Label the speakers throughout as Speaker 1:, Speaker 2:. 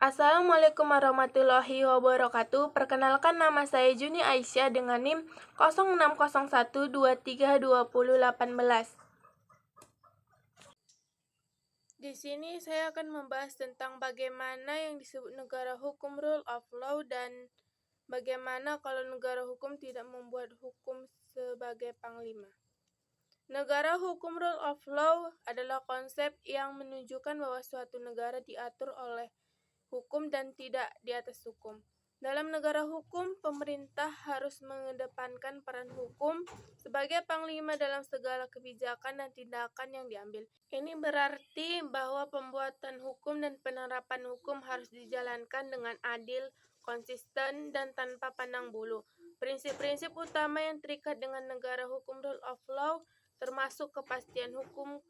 Speaker 1: Assalamualaikum warahmatullahi wabarakatuh. Perkenalkan, nama saya Juni Aisyah dengan NIM 0601232018. Di sini saya akan membahas tentang bagaimana yang disebut negara hukum, rule of law, dan bagaimana kalau negara hukum tidak membuat hukum sebagai panglima. Negara hukum, rule of law, adalah konsep yang menunjukkan bahwa suatu negara diatur oleh hukum dan tidak di atas hukum. Dalam negara hukum, pemerintah harus mengedepankan peran hukum sebagai panglima dalam segala kebijakan dan tindakan yang diambil. Ini berarti bahwa pembuatan hukum dan penerapan hukum harus dijalankan dengan adil, konsisten, dan tanpa pandang bulu. Prinsip-prinsip utama yang terikat dengan negara hukum, rule of law, termasuk kepastian hukum,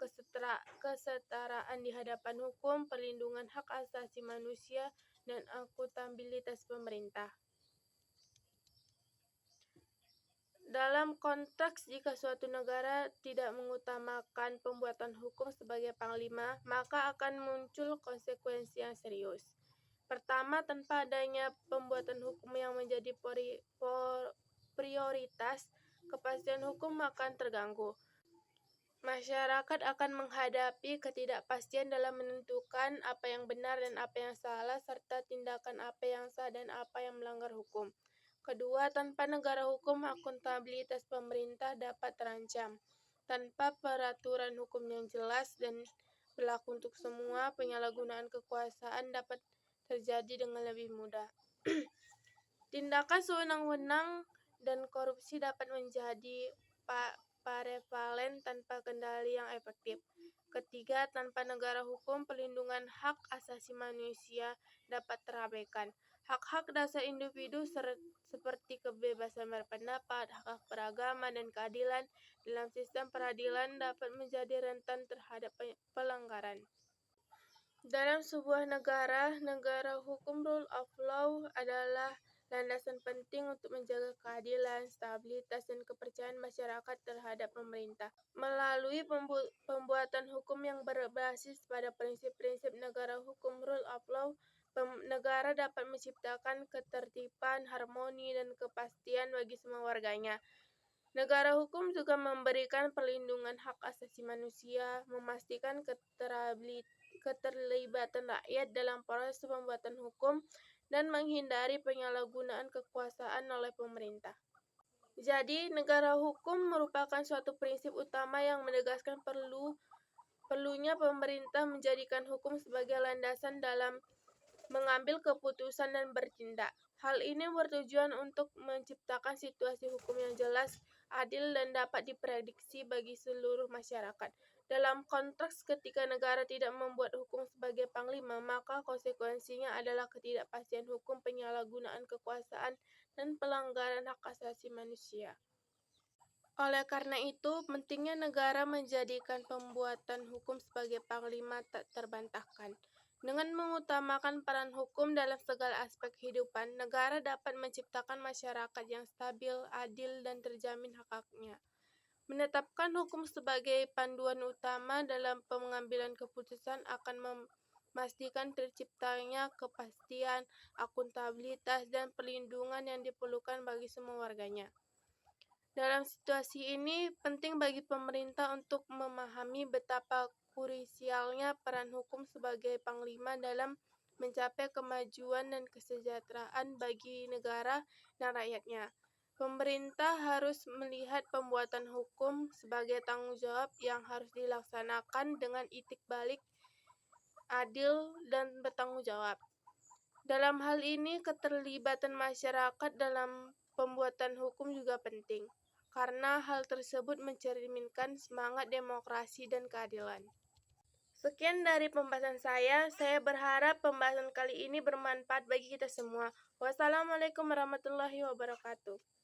Speaker 1: kesetaraan di hadapan hukum, perlindungan hak asasi manusia, dan akuntabilitas pemerintah. Dalam konteks jika suatu negara tidak mengutamakan pembuatan hukum sebagai panglima, maka akan muncul konsekuensi yang serius. Pertama, tanpa adanya pembuatan hukum yang menjadi prioritas, kepastian hukum akan terganggu. Masyarakat akan menghadapi ketidakpastian dalam menentukan apa yang benar dan apa yang salah, serta tindakan apa yang sah dan apa yang melanggar hukum. Kedua, tanpa negara hukum, akuntabilitas pemerintah dapat terancam. Tanpa peraturan hukum yang jelas dan berlaku untuk semua, penyalahgunaan kekuasaan dapat terjadi dengan lebih mudah. Tindakan sewenang-wenang dan korupsi dapat menjadi prevalen tanpa kendali yang efektif. Ketiga, tanpa negara hukum, perlindungan hak asasi manusia dapat terabaikan. Hak-hak dasar individu seperti kebebasan berpendapat, hak beragama, dan keadilan dalam sistem peradilan dapat menjadi rentan terhadap pelanggaran. Dalam sebuah negara hukum, rule of law adalah landasan penting untuk menjaga keadilan, stabilitas, dan kepercayaan masyarakat terhadap pemerintah. Melalui pembuatan hukum yang berbasis pada prinsip-prinsip negara hukum, rule of law, negara dapat menciptakan ketertiban, harmoni, dan kepastian bagi semua warganya. Negara hukum juga memberikan perlindungan hak asasi manusia, memastikan keterlibatan rakyat dalam proses pembuatan hukum, dan menghindari penyalahgunaan kekuasaan oleh pemerintah. Jadi, negara hukum merupakan suatu prinsip utama yang menegaskan perlunya pemerintah menjadikan hukum sebagai landasan dalam mengambil keputusan dan bertindak. Hal ini bertujuan untuk menciptakan situasi hukum yang jelas, adil, dan dapat diprediksi bagi seluruh masyarakat. Dalam konteks ketika negara tidak membuat hukum sebagai panglima, maka konsekuensinya adalah ketidakpastian hukum, penyalahgunaan kekuasaan, dan pelanggaran hak asasi manusia. Oleh karena itu, pentingnya negara menjadikan pembuatan hukum sebagai panglima tak terbantahkan. Dengan mengutamakan peran hukum dalam segala aspek kehidupan, negara dapat menciptakan masyarakat yang stabil, adil, dan terjamin hak-haknya. Menetapkan hukum sebagai panduan utama dalam pengambilan keputusan akan memastikan terciptanya kepastian, akuntabilitas, dan perlindungan yang diperlukan bagi semua warganya. Dalam situasi ini, penting bagi pemerintah untuk memahami betapa krusialnya peran hukum sebagai panglima dalam mencapai kemajuan dan kesejahteraan bagi negara dan rakyatnya. Pemerintah harus melihat pembuatan hukum sebagai tanggung jawab yang harus dilaksanakan dengan itik balik, adil, dan bertanggung jawab. Dalam hal ini, keterlibatan masyarakat dalam pembuatan hukum juga penting, karena hal tersebut mencerminkan semangat demokrasi dan keadilan. Sekian dari pembahasan saya berharap pembahasan kali ini bermanfaat bagi kita semua. Wassalamualaikum warahmatullahi wabarakatuh.